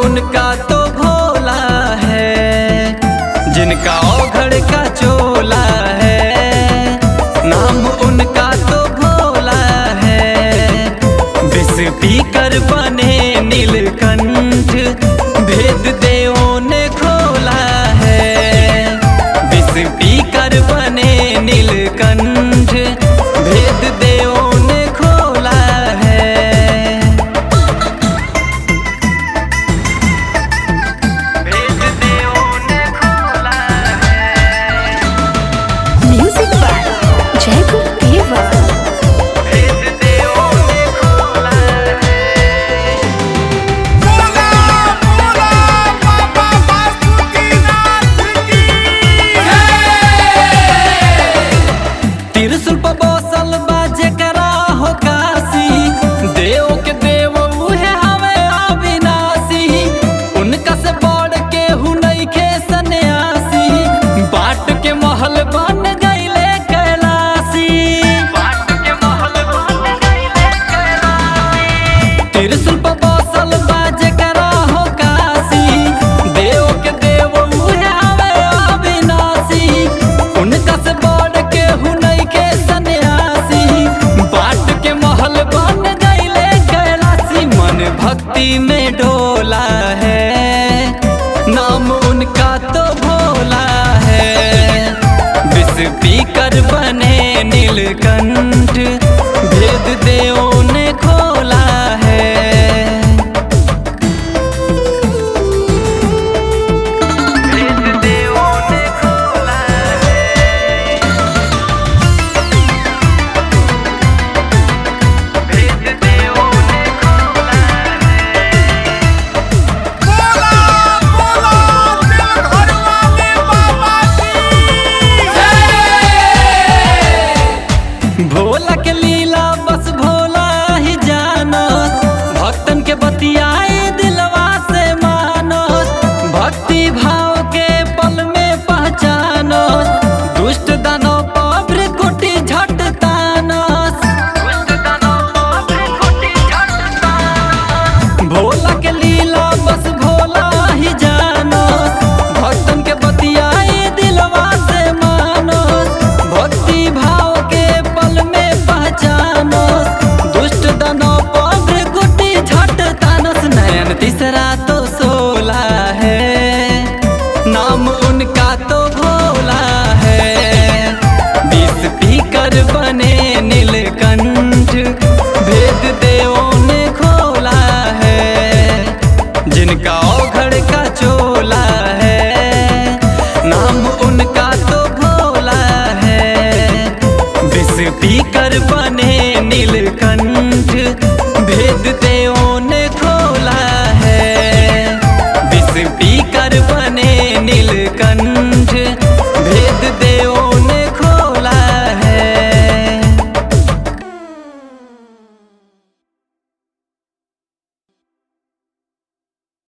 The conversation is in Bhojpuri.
उनका तो भोला है, जिनका ओघड़ का चोला है। नाम उनका तो भोला है, विष पीकर बने नीलकंठ, भेद देवों ने खोला है। विष पीकर बने नीलकंठ, भेद देवों ने खोला है। भेद देवों ने खोला है। म्यूजिक बाय जयपुर देवा। भेद देवों ने खोला है। त्रिशूल पर बसल बा जेकरा हो काशी, देव के देव उहे हवे अविनाशी। उनका से बढ़ के हु नइखे सन्यासी, बाट के महल बन गइले कैलाशी। बाट के महल बन गइले कैलाशी। त्रिशूल पर बसल बा जेकरा हो काशी, देव के देव उहे हवे अविनाशी। उनका से बढ़ के हु नइखे सन्यासी, बाट के महल बन गइले कैलाशी। मन भक्ति में डोला है, नाम उनका तो भोला है। विष पीकर बने नीलकंठ, भेद देवों ने खोला है। भेद देवों ने खोला है। भेद देवों ने खोला है। भोला के लीला बस भोला ही जानो, भक्तन के बतियाए दिलवा से मानो। भक्ति भाव के पल में पहचानो, दुष्ट दानव पर कुटी झट तानस। दुष्ट दानव पर कुटी झट तानस। भोला के लीला बस भोला ही जानो, भक्तन के बतियाए दिलवा से मानो। भक्ति भाव के पल में पहचानो, दुष्ट दानव पर कुटी झट तानस। नयन तीसरा तो सोला है, नाम उनका तो भोला है। विष पीकर बने नीलकंठ, भेद देवों ने खोला है। जिनका